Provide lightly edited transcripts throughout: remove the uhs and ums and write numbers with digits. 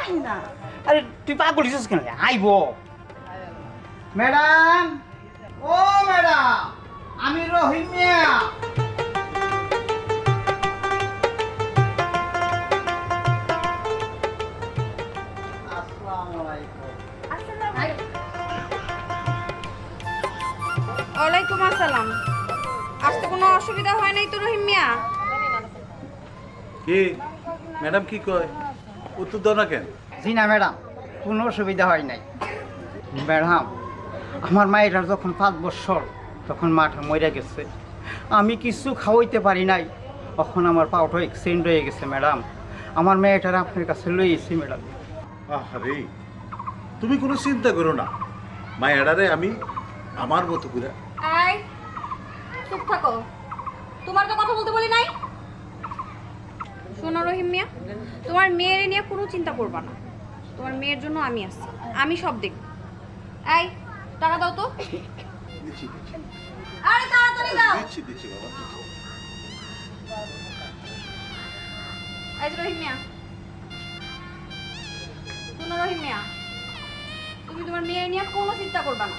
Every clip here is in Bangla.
আহে না। আরে তুই পাগল হইছিস কেন? আইব। ম্যাডাম, ও ম্যাডাম, আমি রহিম মিয়া। আসসালামু আলাইকুম। ওয়ালাইকুম আসসালাম। আসতে কোনো অসুবিধা হয় নাই তো রহিম মিয়া? কি ম্যাডাম কি কয়? উত্তর দাও না কেন? জি না ম্যাডাম, কোনো অসুবিধা হয় নাই। ম্যাডাম, আমার মায়ের যখন 5 বছর তখন মাটা মরে গেছে। আমি কিছু খাওয়াইতে পারি নাই, তখন আমার পাওটা এক্সিডেন্ট হয়ে গেছে ম্যাডাম। আমার মেয়েটার আপনার কাছে লইয়েছি ম্যাডাম। আরে তুমি কোনো চিন্তা করো না, মায়াডারে আমি আমার মতো করে। এই চুপ থাকো, তোমার তো কথা বলতে বলি নাই। শোনো রহিম মিয়া, তোমার মেয়ের নিয়ে কোনো চিন্তা করবা না। তোমার মেয়ের জন্য আমি আছি, আমি সব দেখব। এই টাকা দাও তো। দিচ্ছি দিচ্ছি আরে তাড়াতাড়ি দাও। দিচ্ছি দিচ্ছি বাবা দিচ্ছি। এই যে রহিম মিয়া, শোনো রহিম মিয়া, তুমি তোমার মেয়ের নিয়ে কোনো চিন্তা করবা না।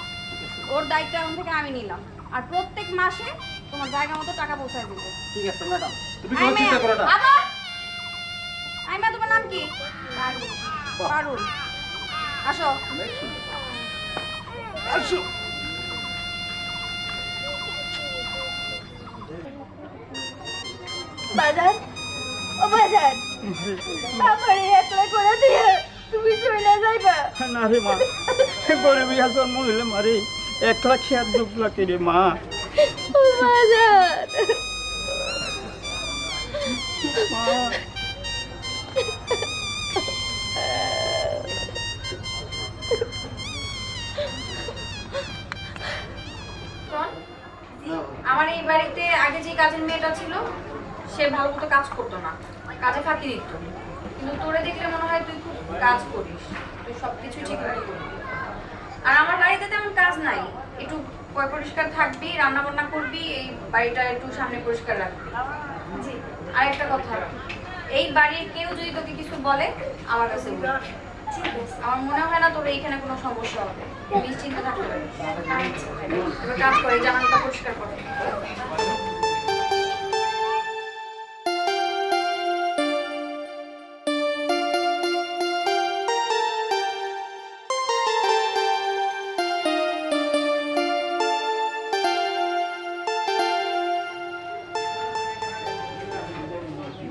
ওর দায়িত্ব এখন থেকে আমি নিলাম, আর প্রত্যেক মাসে তোমার জায়গা মতো টাকা পৌঁছায় দেবো। ঠিক আছে ম্যাডাম। তুমি কোনো চিন্তা করো না। আইমা, তোমার নাম কি? পারুল। আসো। আসো। বাজার, ও বাজার, তারপরে একলা করে দিয়ে তুমি চলে যাইবা। না রে মা, গরিবিয়া জন্ম হইলে মারে 1 লাখ আর 2 লাখ রে মা। ও বাজার, আমার এই বাড়িতে আগে যে কাজের মেয়েটা ছিল সে ভালো মতো কাজ করতো না, কাজে ফাঁকি দিত। কিন্তু তোরে দেখলে মনে হয় তুই খুব কাজ করিস, তুই সবকিছু ঠিক মতো করবি। আর আমার বাড়িতে তেমন কাজ নাই, একটু পরিষ্কার থাকবি, রান্না বান্না করবি, এই বাড়িটা একটু সামনে পরিষ্কার রাখবি। আর একটা কথা, এই বাড়ির কেউ যদি তোকে কিছু বলে আমার কাছে বলবি। আমার মনে হয় না তোর এইখানে কোনো সমস্যা হবে, নিশ্চিন্তে থাকতে পারিস। এবার কাজ করে, জানালাটা পরিষ্কার করে।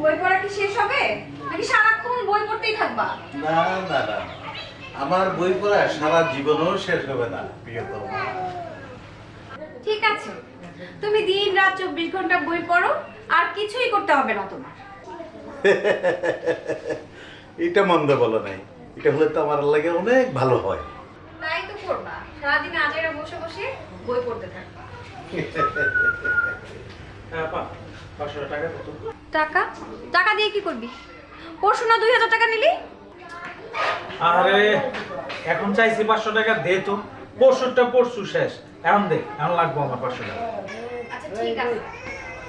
বই পড়া কি শেষ হবে নাকি সারাক্ষণ বই পড়তেই থাকবা? না না না, আমার বই পড়া সারা জীবনও শেষ হবে না প্রিয়তম। ঠিক আছে, তুমি দিন রাত 24 ঘন্টা বই পড়ো, আর কিছুই করতে হবে না তোমার। এটা মন্দ বলো নাই, এটা হলে তো আমার লাগে অনেক ভালো হয়। তাই তো করবা, সারাদিন আজেরা বসে বসে বই পড়তে থাকবা। টাকা টাকা দিয়ে কি করবি? পরশু না 2000 টাকা নিলি? আরে এখন চাইছি 500 টাকা দে তো, পরশুটা পরশু শেষ, এখন দে, এখন লাগবো আমার 500 টাকা। আচ্ছা ঠিক আছে,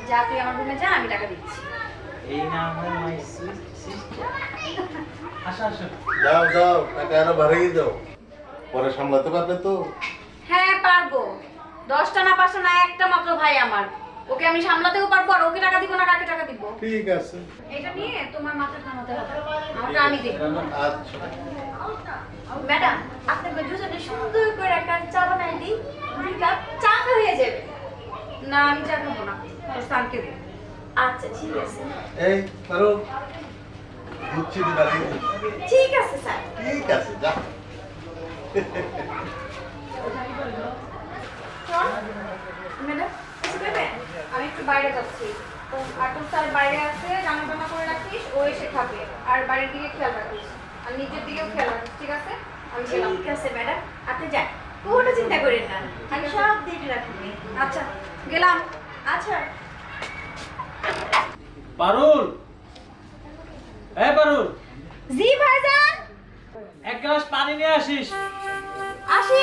যা তুই আমার রুমে যা, আমি টাকা দিচ্ছি। এই না আমার মাই সিস্টার। আসো আসো। যাও যাও, টাকা আরো বাড়িয়ে দাও, পরে সামলাতে পারবে তো। হ্যাঁ পারবো, 10টা না 5টা না, একটা মাত্র ভাই আমার, ওকে আমি সামলাতেও পারবো, আর ওকে টাকা দিব না কাকে টাকা দিব? ঠিক আছে। এটা নিয়ে তোমার মাথা ঘামাতে হবে, আমাকে আমি দেখবো। আচ্ছা ম্যাডাম, আপনাকে দুজনে সুন্দর করে একটা চা বানাই দিই, 2 কাপ চা হয়ে যাবে। না আমি চা খাবো না, স্যারকে দে। আচ্ছা ঠিক আছে। এই পারো দিচ্ছি বাড়িয়ে দাও। ঠিক আছে স্যার। ঠিক আছে যা। ম্যাডাম কিছু দেবে? আমি একটু বাইরে যাচ্ছি, আর তোর স্যার বাইরে আছে, রান্না বান্না করে রাখিস, ও এসে খাবে। আর বাড়ির দিকে খেয়াল রাখিস, আর নিজের দিকেও খেয়াল রাখিস, ঠিক আছে? আমি গেলাম। ঠিক আছে ম্যাডাম, আপনি যান, কোনো চিন্তা করেন না, আমি সব দেখে রাখবো। আচ্ছা গেলাম। আচ্ছা। পারুল, এ পারুল, জি ভাইজান, 1 গ্লাস পানি নিয়ে আসিস। আসি।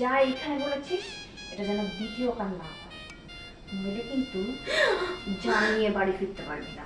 যা এখানে বলেছিস এটা যেন দ্বিতীয় কান না হয়, নইলে কিন্তু জানিয়ে বাড়ি ফিরতে পারবি না।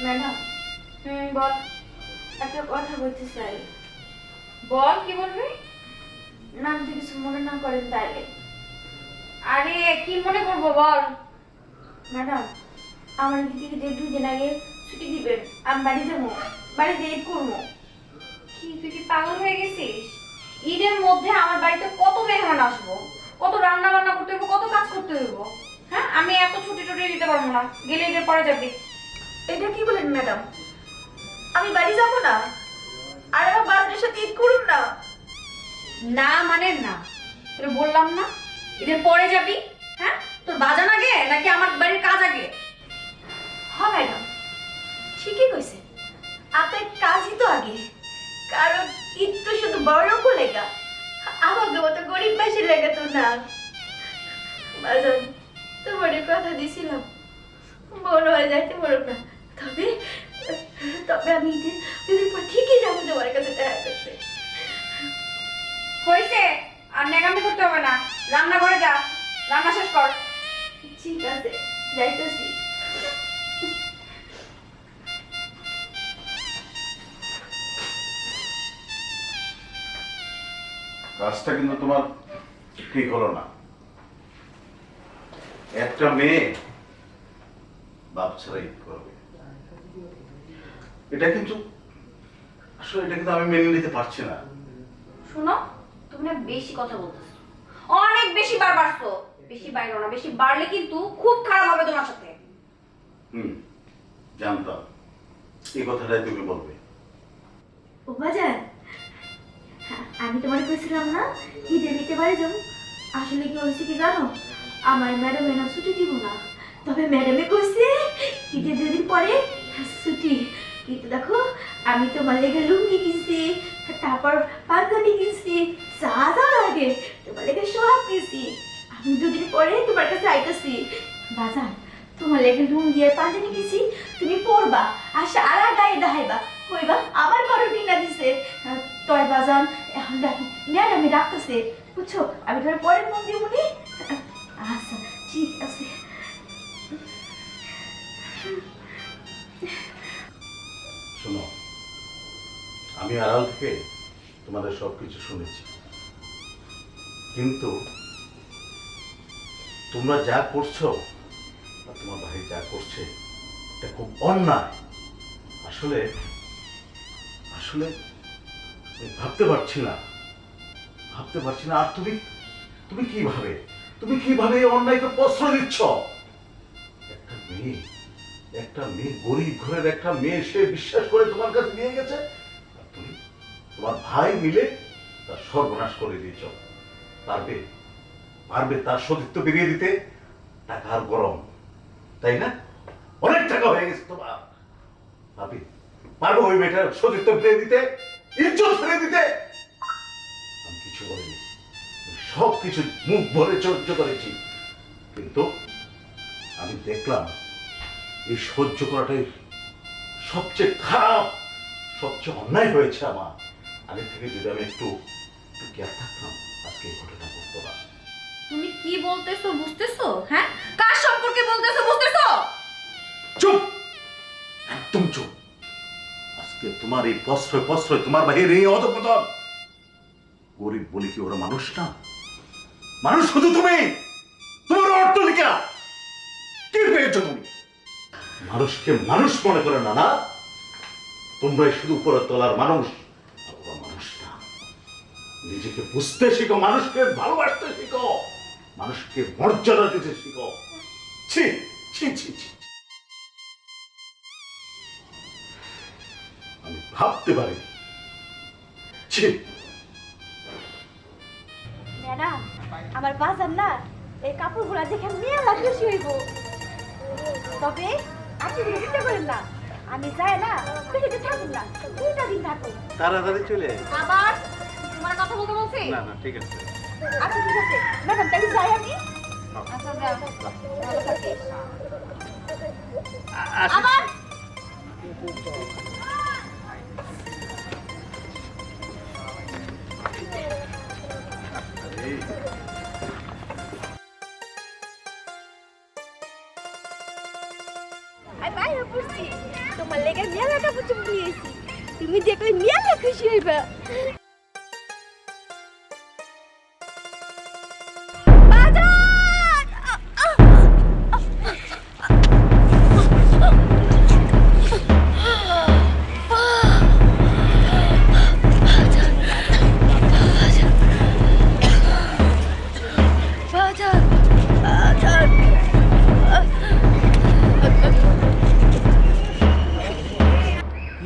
ম্যাডাম, বল একটা কথা বলতে চাই। বল, কি বলবি? নাম তো কিছু মনে না করেন তাইলে। আরে কি মনে করবো বল। ম্যাডাম, আমার দিদিকে যে 2 দিন আগে ছুটি দিবেন, আমি বাড়ি যাবো, বাড়িতে ঈদ করবো। কি তুই কি পাগল হয়ে গেছিস? ঈদের মধ্যে আমার বাড়িতে কত মেহমান আসবো, কত রান্না বান্না করতে হইব, কত কাজ করতে হইব। হ্যাঁ, আমি এত ছুটি টুটি দিতে পারবো না। গেলে ঈদের পরে যাবি। এটা কি বলেন ম্যাডাম? আমি বাড়ি যাবো না, আর আমার বাজারের সাথে ঈদ করুন না? না মানে না, তোরে বললাম না ঈদের পরে যাবি। হ্যাঁ, তোর বাজান আগে নাকি আমার বাড়ির কাজ আগে? হ্যাঁ ম্যাডাম, ঠিকই কইছে, আপনার কাজই তো আগে। কারণ ঈদ তো শুধু বড় লোক লেগা, আমাকে মতো গরিব মাসির লেগে তো না। বাজান, তোমার কথা দিছিলাম বড় হয়ে যাইতে পারো না, তবে তবে আমি ঈদের পর ঠিকই যাবো তোমার কাছে দেখা করতে। হয়েছে, আর নেগামি করতে হবে না। রান্নাঘরে যা, রান্না শেষ কর। ঠিক আছে, যাইতেছি। কাজটা কিন্তু তোমার ঠিক হলো না। একটা মেয়ে বাপ ছাড়া ঈদ করবে, এটা কিন্তু আসলে এটা কিন্তু আমি মেনে নিতে পারছি না। শোনো, তুমি না বেশি কথা বলতেছো, অনেক বেশি বার বাড়ছো। বেশি বাইরো না, বেশি বাড়লে কিন্তু খুব খারাপ হবে তোমার সাথে। জানতাম এই কথাটাই তুমি বলবে। ও বাজান, আমি তোমার কইছিলাম না ঈদে নিতে বাড়ি যাবো, আসলে কি হয়েছে কি জানো, আমার ম্যাডাম এনা ছুটি দিব না, তবে ম্যাডামে কইছে ঈদের 2 দিন পরে ছুটি। কিন্তু দেখো, আমি তোমার লেগে লুঙ্গি কিনছি, তারপর পাঞ্জাবি কিনছি, যা যা লাগে তোমার লেগে সব কিনছি। আমি 2 দিন পরে তোমার কাছে আইতেছি। বাজান, তোমার লেগে লুঙ্গি আর পাঞ্জাবি কিনছি, তুমি পরবা আর সারা গায়ে দেখাইবা, কইবা আবার বড় কিনা দিছে। তয় বাজান, এখন ডাকি ম্যাডামে ডাকতেছে, বুঝছো? আমি তোমার পরে ফোন দিব নি। আচ্ছা ঠিক আছে। শোনো, আমি আড়াল থেকে তোমাদের সবকিছু শুনেছি, কিন্তু তোমরা যা করছো আর তোমার ভাই যা করছে এটা খুব অন্যায়। আসলে আসলে আমি ভাবতে পারছি না। আর তুমি তুমি কিভাবে এই অন্যায়কে প্রশ্রয় দিচ্ছ? একটা মেয়ে গরিব ঘরের একটা মেয়ে, সে বিশ্বাস করে তোমার কাছে নিয়ে গেছে, আর তুমি তোমার ভাই মিলে তার সর্বনাশ করে দিয়েছ। পারবে তার সতীত্ব বেরিয়ে দিতে? টাকার গরম, তাই না? অনেক টাকা হয়ে গেছে তোমার। পারবো ওই মেয়েটার সতীত্ব ফিরিয়ে দিতে, ইজ্জত ফিরিয়ে দিতে? আমি কিছু বলিনি, সব কিছু মুখ ভরে সহ্য করেছি, কিন্তু আমি দেখলাম এই সহ্য করাটাই সবচেয়ে খারাপ, সবচেয়ে অন্যায় হয়েছে আমার। আগে থেকে যদি আমি একটু কেয়ার থাকতাম, আজকে এই ঘটনা ঘটতো না। তুমি কি বলতেছো বুঝতেছো? হ্যাঁ, কার সম্পর্কে বলতেছো বুঝতেছো? চুপ, একদম চুপ। আজকে তোমার এই প্রশ্রয় তোমার ভাইয়ের এই অধপতন, গরিব বলি কি ওরা মানুষ না? মানুষ শুধু তুমি, তোমার অট্টালিকা। কি পেয়েছো তুমি? মানুষকে মানুষ মনে করে না, না? তোমরাই শুধু উপরে তলার মানুষ, ওরা মানুষ না। নিজেকে বুঝতে শিখো, মানুষকে ভালোবাসতে শিখো, মানুষকে মর্যাদা দিতে শিখো। ছি ছি ছি ছি। আমি ভাবতে পারি ছি ম্যাডাম আমার বাজার না এই কাপড়গুলো দেখে মেলা খুশি হইব। তবে আপনি কোনো চিন্তা করেন না, আমি যাই না বেশি থাকুন না, 2টা দিন থাকুন। তাড়াতাড়ি চলে আয়। আবার তোমার কথা বলতে বলছি? না না ঠিক আছে। আচ্ছা ঠিক আছে ম্যাডাম, তাই যাই আমি। আচ্ছা যাও, ভালো থাকিস। আসি। আবার আমি বাইরে পড়ছি, তোমার লেগে মেলা কাপড় চোপড় নিয়েছি, তুমি দেখলে মেলা খুশি হইবা।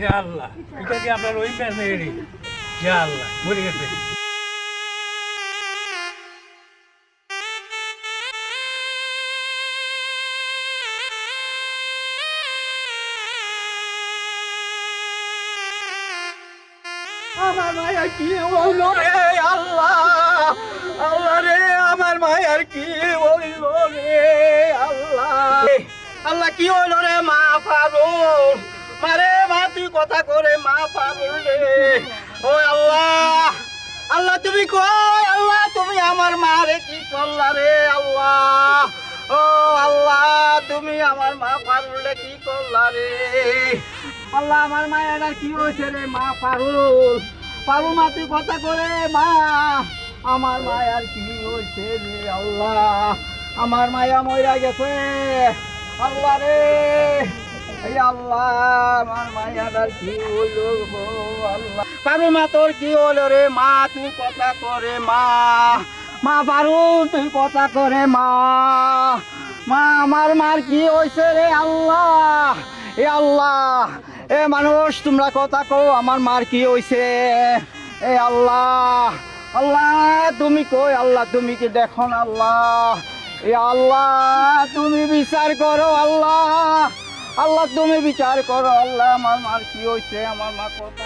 ইয়া আল্লাহ, এটা কি আপনার ওই মেয়েরই? ইয়া আল্লাহ, মরে গেছে। আমার মায়ের কি হইল রে আল্লাহ, আল্লাহ রে আমার মায়ের কি হইল রে আল্লাহ, আল্লাহ কি হইল রে মা পারুল, মারে মা তুই কথা করে মা পারুল রে। ও আল্লাহ, আল্লাহ তুমি কই, আল্লাহ তুমি আমার মারে কি করলা রে আল্লাহ, ও আল্লাহ তুমি আমার মা পারুল কি করলা রে আল্লাহ, আমার মায়ের আর কি হয়েছে রে মা পারুল, পারুল মা তুই কথা করে মা, আমার মায়ের কি হয়েছে রে আল্লাহ, আমার মায়া মইরা গেছে আল্লাহ রে, এই আল্লাহ আমার মায়ার আর কি হলো গো আল্লাহ, পারুল মা তোর কি হলো রে মা তুই কথা করে মা, মা পারুল তুই কথা করে মা, মা আমার মার কি হয়েছে রে আল্লাহ, এ আল্লাহ এ মানুষ তোমরা কথা কও আমার মার কি হইছে, এ আল্লাহ, আল্লাহ তুমি কই আল্লাহ তুমি কি দেখো না আল্লাহ, এ আল্লাহ তুমি বিচার করো আল্লাহ, আল্লাহ তুমি বিচার করো আল্লাহ আমার মার কি হইছে, আমার মা কথা